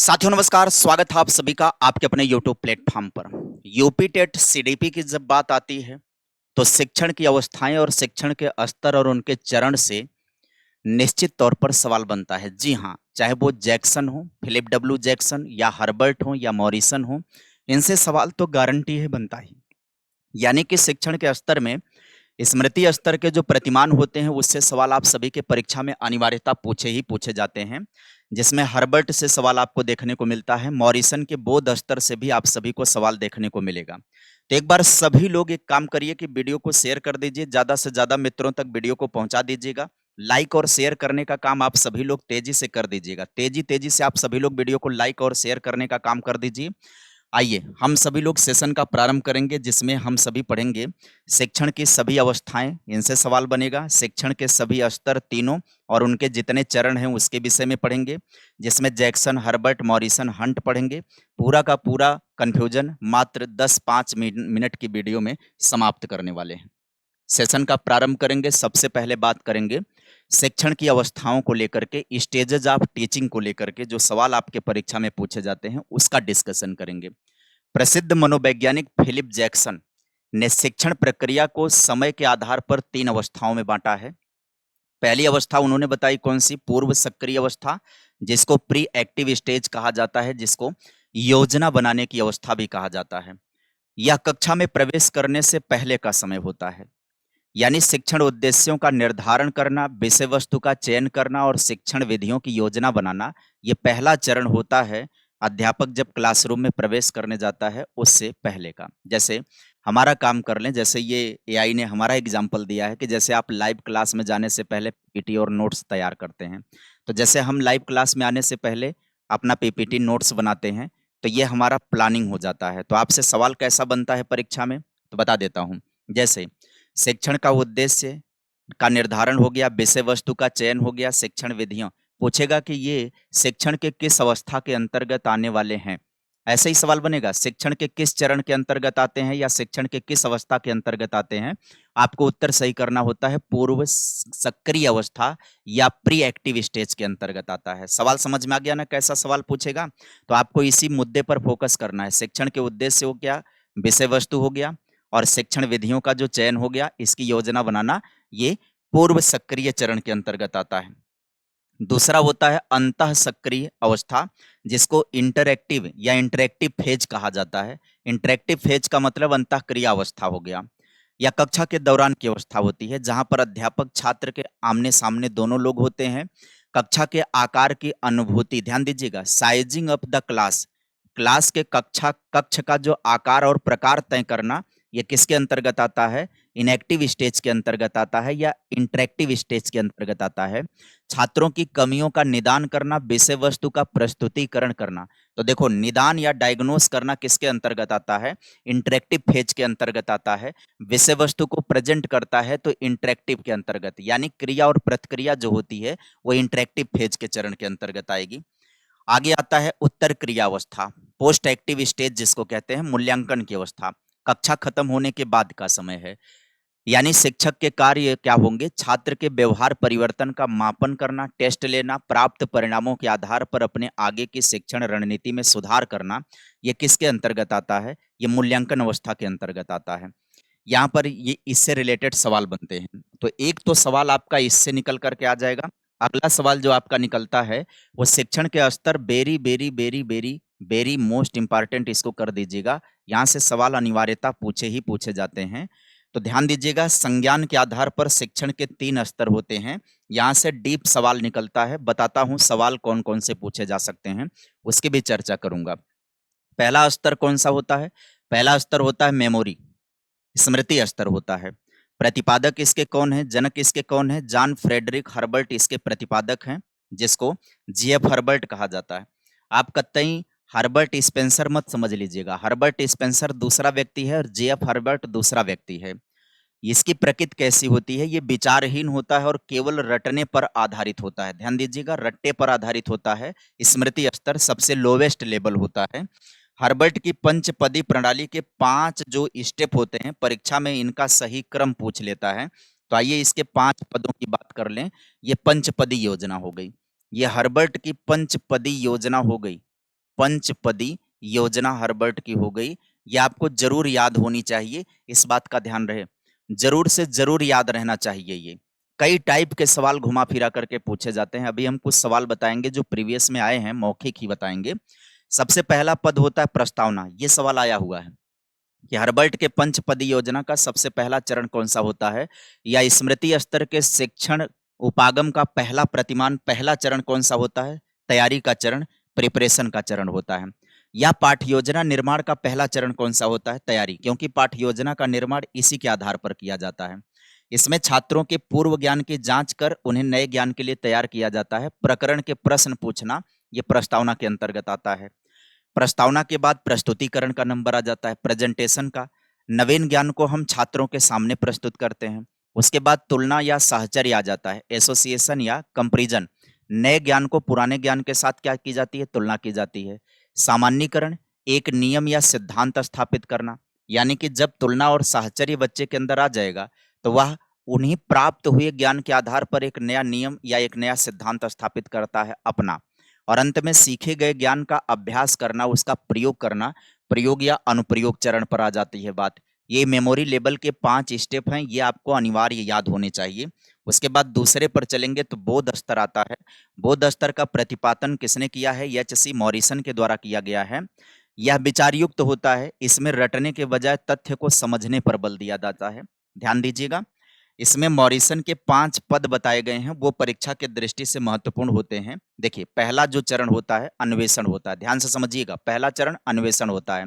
साथियों नमस्कार, स्वागत है आप सभी का आपके अपने यूट्यूब प्लेटफॉर्म पर। यूपी टेट सीडीपी की जब बात आती है तो शिक्षण की अवस्थाएं और शिक्षण के स्तर और उनके चरण से निश्चित तौर पर सवाल बनता है। जी हाँ, चाहे वो जैक्सन हो, फिलिप डब्ल्यू जैक्सन या हर्बर्ट हो या मॉरिसन हो, इनसे सवाल तो गारंटी है बनता ही। यानी कि शिक्षण के स्तर में स्मृति स्तर के जो प्रतिमान होते हैं उससे सवाल आप सभी के परीक्षा में अनिवार्यता पूछे ही पूछे जाते हैं, जिसमें हर्बर्ट से सवाल आपको देखने को मिलता है, मॉरिसन के बोध स्तर से भी आप सभी को सवाल देखने को मिलेगा। तो एक बार सभी लोग एक काम करिए कि वीडियो को शेयर कर दीजिए, ज्यादा से ज्यादा मित्रों तक वीडियो को पहुंचा दीजिएगा। लाइक और शेयर करने का काम आप सभी लोग तेजी से कर दीजिएगा, तेजी तेजी से आप सभी लोग वीडियो को लाइक और शेयर करने का काम कर दीजिए। आइए हम सभी लोग सेशन का प्रारंभ करेंगे, जिसमें हम सभी पढ़ेंगे शिक्षण की सभी अवस्थाएं, इनसे सवाल बनेगा, शिक्षण के सभी स्तर तीनों और उनके जितने चरण हैं उसके विषय में पढ़ेंगे, जिसमें जैक्सन, हर्बर्ट, मॉरिसन, हंट पढ़ेंगे। पूरा का पूरा कंफ्यूजन मात्र 10-5 मिनट की वीडियो में समाप्त करने वाले हैं। सेशन का प्रारंभ करेंगे। सबसे पहले बात करेंगे शिक्षण की अवस्थाओं को लेकर के, स्टेजेस ऑफ टीचिंग को लेकर के जो सवाल आपके परीक्षा में पूछे जाते हैं उसका डिस्कशन करेंगे। प्रसिद्ध मनोवैज्ञानिक फिलिप जैक्सन ने शिक्षण प्रक्रिया को समय के आधार पर 3 अवस्थाओं में बांटा है। पहली अवस्था उन्होंने बताई कौन सी? पूर्व सक्रिय अवस्था, जिसको प्री एक्टिव स्टेज कहा जाता है, जिसको योजना बनाने की अवस्था भी कहा जाता है। यह कक्षा में प्रवेश करने से पहले का समय होता है। यानी शिक्षण उद्देश्यों का निर्धारण करना, विषय वस्तु का चयन करना और शिक्षण विधियों की योजना बनाना, ये पहला चरण होता है अध्यापक जब क्लासरूम में प्रवेश करने जाता है उससे पहले का। जैसे हमारा काम कर लें, जैसे ये एआई ने हमारा एग्जाम्पल दिया है कि जैसे आप लाइव क्लास में जाने से पहले पीपीटी और नोट्स तैयार करते हैं, तो जैसे हम लाइव क्लास में आने से पहले अपना पीपीटी नोट्स बनाते हैं, तो ये हमारा प्लानिंग हो जाता है। तो आपसे सवाल कैसा बनता है परीक्षा में, तो बता देता हूँ। जैसे शिक्षण का उद्देश्य का निर्धारण हो गया, विषय वस्तु का चयन हो गया, शिक्षण विधियों पूछेगा कि ये शिक्षण के किस अवस्था के अंतर्गत आने वाले हैं। ऐसे ही सवाल बनेगा, शिक्षण के किस चरण के अंतर्गत आते हैं या शिक्षण के किस अवस्था के अंतर्गत आते हैं। आपको उत्तर सही करना होता है पूर्व सक्रिय अवस्था या प्री एक्टिव स्टेज के अंतर्गत आता है। सवाल समझ में आ गया ना कैसा सवाल पूछेगा? तो आपको इसी मुद्दे पर फोकस करना है। शिक्षण के उद्देश्य हो गया, विषय वस्तु हो गया और शिक्षण विधियों का जो चयन हो गया, इसकी योजना बनाना, ये पूर्व सक्रिय चरण के अंतर्गत आता है। दूसरा होता है अंतः सक्रिय अवस्था, जिसको इंटरएक्टिव या इंटरेक्टिव फेज कहा जाता है। इंटरेक्टिव फेज का मतलब अंतः क्रिया अवस्था हो गया, या कक्षा के दौरान की अवस्था होती है जहां पर अध्यापक छात्र के आमने सामने दोनों लोग होते हैं। कक्षा के आकार की अनुभूति, ध्यान दीजिएगा, sizing of the class, class के कक्ष का जो आकार और प्रकार तय करना, ये किसके अंतर्गत आता है? इनएक्टिव स्टेज के अंतर्गत आता है या इंटरेक्टिव स्टेज के अंतर्गत आता है। छात्रों की कमियों का निदान करना, विषय वस्तु का प्रस्तुतिकरण करना। तो देखो, निदान या डायग्नोस करना किसके अंतर्गत आता है? इंटरेक्टिव फेज के अंतर्गत आता है। विषय वस्तु को प्रेजेंट करता है तो इंटरेक्टिव के अंतर्गत, यानी क्रिया और प्रतिक्रिया जो होती है वो इंटरेक्टिव फेज के चरण के अंतर्गत आएगी। आगे आता है उत्तर क्रिया अवस्था, पोस्ट एक्टिव स्टेज जिसको कहते हैं, मूल्यांकन की अवस्था, कक्षा खत्म होने के बाद का समय है। यानी शिक्षक के कार्य क्या होंगे? छात्र के व्यवहार परिवर्तन का मापन करना, टेस्ट लेना, प्राप्त परिणामों के आधार पर अपने आगे की शिक्षण रणनीति में सुधार करना। ये किसके अंतर्गत आता है? ये मूल्यांकन अवस्था के अंतर्गत आता है। यहाँ पर ये इससे रिलेटेड सवाल बनते हैं। तो एक तो सवाल आपका इससे निकल करके आ जाएगा। अगला सवाल जो आपका निकलता है वो शिक्षण के स्तर, very very very very very most important, इसको कर दीजिएगा। यहाँ से सवाल अनिवार्यता पूछे ही पूछे जाते हैं। तो ध्यान दीजिएगा, संज्ञान के आधार पर शिक्षण के 3 स्तर होते हैं। यहाँ से डीप सवाल निकलता है। बताता हूँ सवाल कौन कौन से पूछे जा सकते हैं, उसकी भी चर्चा करूंगा। पहला स्तर कौन सा होता है? पहला स्तर होता है मेमोरी, स्मृति स्तर होता है। प्रतिपादक इसके कौन है? जनक इसके कौन है? जॉन फ्रेडरिक हर्बर्ट इसके प्रतिपादक हैं, जिसको जीएफ हर्बर्ट कहा जाता है। आप कतई हर्बर्ट स्पेंसर मत समझ लीजिएगा। हर्बर्ट स्पेंसर दूसरा व्यक्ति है और जीएफ हर्बर्ट दूसरा व्यक्ति है। इसकी प्रकृति कैसी होती है? ये विचारहीन होता है और केवल रटने पर आधारित होता है। ध्यान दीजिएगा, रट्टे पर आधारित होता है। स्मृति स्तर सबसे लोवेस्ट लेवल होता है। हर्बर्ट की पंचपदी प्रणाली के 5 जो स्टेप होते हैं, परीक्षा में इनका सही क्रम पूछ लेता है। तो आइए इसके 5 पदों की बात कर लें। ये पंचपदी योजना हो गई, ये हर्बर्ट की पंचपदी योजना हो गई। पंचपदी योजना हर्बर्ट की हो गई। ये आपको जरूर याद होनी चाहिए, इस बात का ध्यान रहे, जरूर से जरूर याद रहना चाहिए। ये कई टाइप के सवाल घुमा फिरा करके पूछे जाते हैं। अभी हम कुछ सवाल बताएंगे जो प्रीवियस में आए हैं, मौखिक ही बताएंगे। सबसे पहला पद होता है प्रस्तावना। ये सवाल आया हुआ है कि हर्बर्ट के पंचपदी योजना का सबसे पहला चरण कौन सा होता है, या स्मृति स्तर के शिक्षण उपागम का पहला प्रतिमान, पहला चरण कौन सा होता है, तैयारी का चरण, प्रिपरेशन का चरण होता है। या पाठ योजना निर्माण का पहला चरण कौन सा होता है, तैयारी, क्योंकि पाठ योजना का निर्माण इसी के आधार पर किया जाता है। इसमें छात्रों के पूर्व ज्ञान की जांच कर उन्हें नए ज्ञान के लिए तैयार किया जाता है। प्रकरण के प्रश्न पूछना ये प्रस्तावना के अंतर्गत आता है। प्रस्तावना के बाद प्रस्तुतिकरण का नंबर आ जाता है, प्रेजेंटेशन का। नवीन ज्ञान को हम छात्रों के सामने प्रस्तुत करते हैं। उसके बाद तुलना या साहचर्य आ जाता है, एसोसिएशन या कंपैरिजन। नए ज्ञान को पुराने ज्ञान के साथ क्या की जाती है, तुलना की जाती है। सामान्यीकरण, एक नियम या सिद्धांत स्थापित करना, यानी कि जब तुलना और साहचर्य बच्चे के अंदर आ जाएगा तो वह उन्हीं प्राप्त हुए ज्ञान के आधार पर एक नया नियम या एक नया सिद्धांत स्थापित करता है अपना। और अंत में सीखे गए ज्ञान का अभ्यास करना, उसका प्रयोग करना, प्रयोग या अनुप्रयोग चरण पर आ जाती है बात। ये मेमोरी लेवल के 5 स्टेप हैं, ये आपको अनिवार्य याद होने चाहिए। उसके बाद दूसरे पर चलेंगे तो बोध स्तर आता है। बोध स्तर का प्रतिपादन किसने किया है, एच.सी. मॉरिसन के द्वारा किया गया है। यह विचार युक्त होता है, इसमें रटने के बजाय तथ्य को समझने पर बल दिया जाता है। ध्यान दीजिएगा, इसमें मॉरिसन के 5 पद बताए गए हैं, वो परीक्षा के दृष्टि से महत्वपूर्ण होते हैं। देखिए, पहला जो चरण होता है अन्वेषण होता है, ध्यान से समझिएगा, पहला चरण अन्वेषण होता है।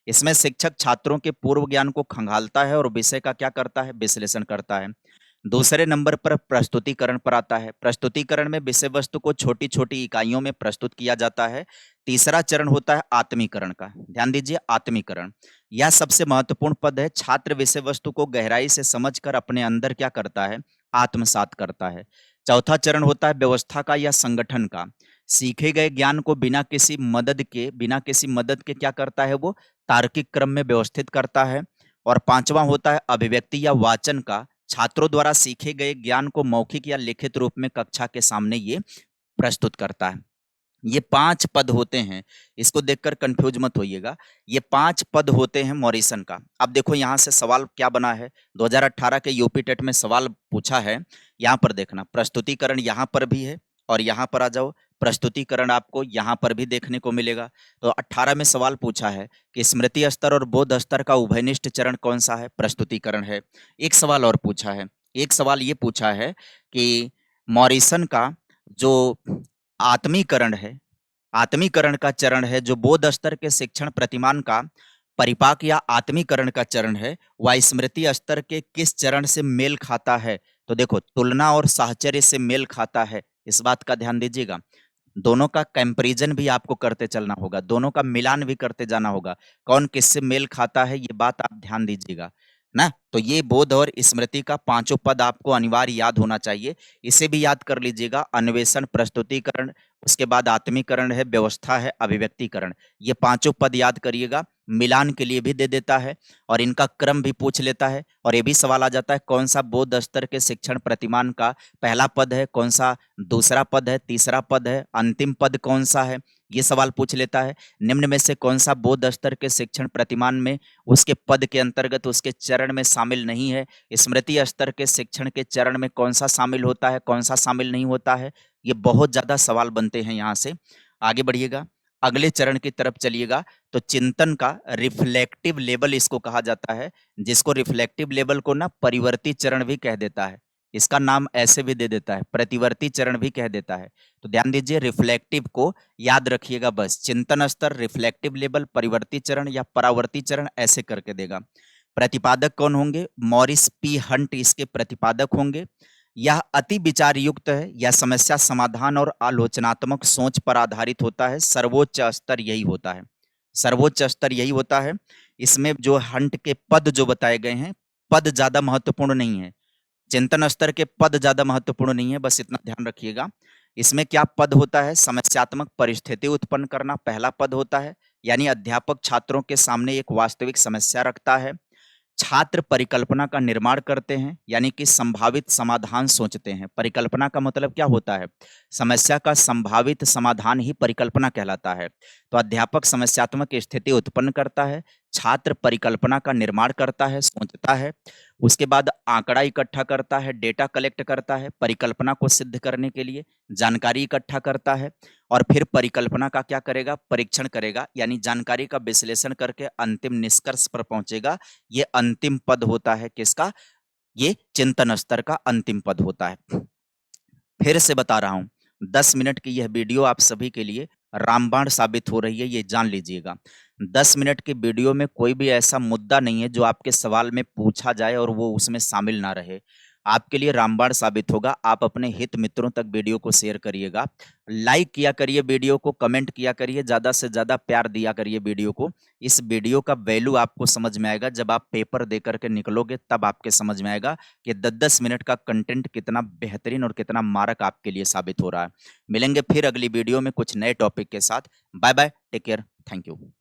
इसमें शिक्षक छात्रों के पूर्व ज्ञान को खंगालता है और विषय का क्या करता है, विश्लेषण करता है। दूसरे नंबर पर प्रस्तुतिकरण पर आता है। प्रस्तुतिकरण में विषय वस्तु को छोटी छोटी इकाइयों में प्रस्तुत किया जाता है। तीसरा चरण होता है आत्मीकरण का, ध्यान दीजिए, आत्मीकरण। यह सबसे महत्वपूर्ण पद है। छात्र विषय वस्तु को गहराई से समझकर अपने अंदर क्या करता है, आत्मसात करता है। चौथा चरण होता है व्यवस्था का या संगठन का। सीखे गए ज्ञान को बिना किसी मदद के क्या करता है, वो तार्किक क्रम में व्यवस्थित करता है। और पांचवा होता है अभिव्यक्ति या वाचन का। छात्रों द्वारा सीखे गए ज्ञान को मौखिक या लिखित रूप में कक्षा के सामने ये प्रस्तुत करता है। ये 5 पद होते हैं, इसको देखकर कंफ्यूज मत होइएगा। ये 5 पद होते हैं मॉरिसन का। अब देखो यहाँ से सवाल क्या बना है, 2018 के यूपी टेट में सवाल पूछा है। यहाँ पर देखना, प्रस्तुतिकरण यहाँ पर भी है और यहाँ पर आ जाओ, प्रस्तुतिकरण आपको यहाँ पर भी देखने को मिलेगा। तो 18 में सवाल पूछा है कि स्मृति स्तर और बोध स्तर का उभयनिष्ठ चरण कौन सा है, प्रस्तुतिकरण है। एक सवाल और पूछा है, एक सवाल ये पूछा है कि मॉरिसन का जो आत्मीकरण है, आत्मीकरण का चरण है, जो बोध स्तर के शिक्षण प्रतिमान का परिपाक या आत्मीकरण का चरण है, वह स्मृति स्तर के किस चरण से मेल खाता है। तो देखो, तुलना और साहचर्य से मेल खाता है, इस बात का ध्यान दीजिएगा। दोनों का कंपैरिजन भी आपको करते चलना होगा, दोनों का मिलान भी करते जाना होगा, कौन किससे मेल खाता है, ये बात आप ध्यान दीजिएगा ना। तो ये बोध और स्मृति का 5 पद आपको अनिवार्य याद होना चाहिए। इसे भी याद कर लीजिएगा, अन्वेषण, प्रस्तुतिकरण, उसके बाद आत्मीकरण है, व्यवस्था है, अभिव्यक्तिकरण। ये 5 पद याद करिएगा। मिलान के लिए भी दे देता है और इनका क्रम भी पूछ लेता है। और ये भी सवाल आ जाता है कौन सा बोध स्तर के शिक्षण प्रतिमान का पहला पद है, कौन सा दूसरा पद है, तीसरा पद है, अंतिम पद कौन सा है, ये सवाल पूछ लेता है। निम्न में से कौन सा बोध स्तर के शिक्षण प्रतिमान में उसके पद के अंतर्गत उसके चरण में शामिल नहीं है। स्मृति स्तर के शिक्षण के चरण में कौन सा शामिल होता है, कौन सा शामिल नहीं होता है। ये बहुत ज्यादा सवाल बनते हैं। यहाँ से आगे बढ़िएगा, अगले चरण की तरफ चलिएगा। तो चिंतन का रिफ्लेक्टिव लेवल इसको कहा जाता है, जिसको रिफ्लेक्टिव लेवल को ना परिवर्ती चरण भी कह देता है। इसका नाम ऐसे भी दे देता है, प्रतिवर्ती चरण भी कह देता है। तो ध्यान दीजिए, रिफ्लेक्टिव को याद रखिएगा बस। चिंतन स्तर, रिफ्लेक्टिव लेवल, परिवर्ती चरण या परावर्ती चरण, ऐसे करके देगा। प्रतिपादक कौन होंगे, मॉरिस पी हंट इसके प्रतिपादक होंगे। यह अति विचार युक्त है, यह समस्या समाधान और आलोचनात्मक सोच पर आधारित होता है। सर्वोच्च स्तर यही होता है, सर्वोच्च स्तर यही होता है। इसमें जो हंट के पद जो बताए गए हैं, पद ज्यादा महत्वपूर्ण नहीं है, चिंतन स्तर के पद ज्यादा महत्वपूर्ण नहीं है, बस इतना ध्यान रखिएगा। इसमें क्या पद होता है, समस्यात्मक परिस्थिति उत्पन्न करना पहला पद होता है, यानी अध्यापक छात्रों के सामने एक वास्तविक समस्या रखता है। छात्र परिकल्पना का निर्माण करते हैं, यानी कि संभावित समाधान सोचते हैं। परिकल्पना का मतलब क्या होता है? समस्या का संभावित समाधान ही परिकल्पना कहलाता है। तो अध्यापक समस्यात्मक स्थिति उत्पन्न करता है, छात्र परिकल्पना का निर्माण करता है, सोचता है, उसके बाद आंकड़ा इकट्ठा करता है, डेटा कलेक्ट करता है, परिकल्पना को सिद्ध करने के लिए जानकारी इकट्ठा करता है और फिर परिकल्पना का क्या करेगा? परीक्षण करेगा, यानी जानकारी का विश्लेषण करके अंतिम निष्कर्ष पर पहुंचेगा। ये अंतिम पद होता है किसका? ये चिंतन स्तर का अंतिम पद होता है। फिर से बता रहा हूं, 10 मिनट की यह वीडियो आप सभी के लिए रामबाण साबित हो रही है, ये जान लीजिएगा। 10 मिनट की वीडियो में कोई भी ऐसा मुद्दा नहीं है जो आपके सवाल में पूछा जाए और वो उसमें शामिल ना रहे। आपके लिए रामबाण साबित होगा। आप अपने हित मित्रों तक वीडियो को शेयर करिएगा, लाइक किया करिए वीडियो को, कमेंट किया करिए, ज़्यादा से ज़्यादा प्यार दिया करिए वीडियो को। इस वीडियो का वैल्यू आपको समझ में आएगा जब आप पेपर दे करके निकलोगे, तब आपके समझ में आएगा कि 10-10 मिनट का कंटेंट कितना बेहतरीन और कितना मारक आपके लिए साबित हो रहा है। मिलेंगे फिर अगली वीडियो में कुछ नए टॉपिक के साथ। Bye bye, take care, thank you.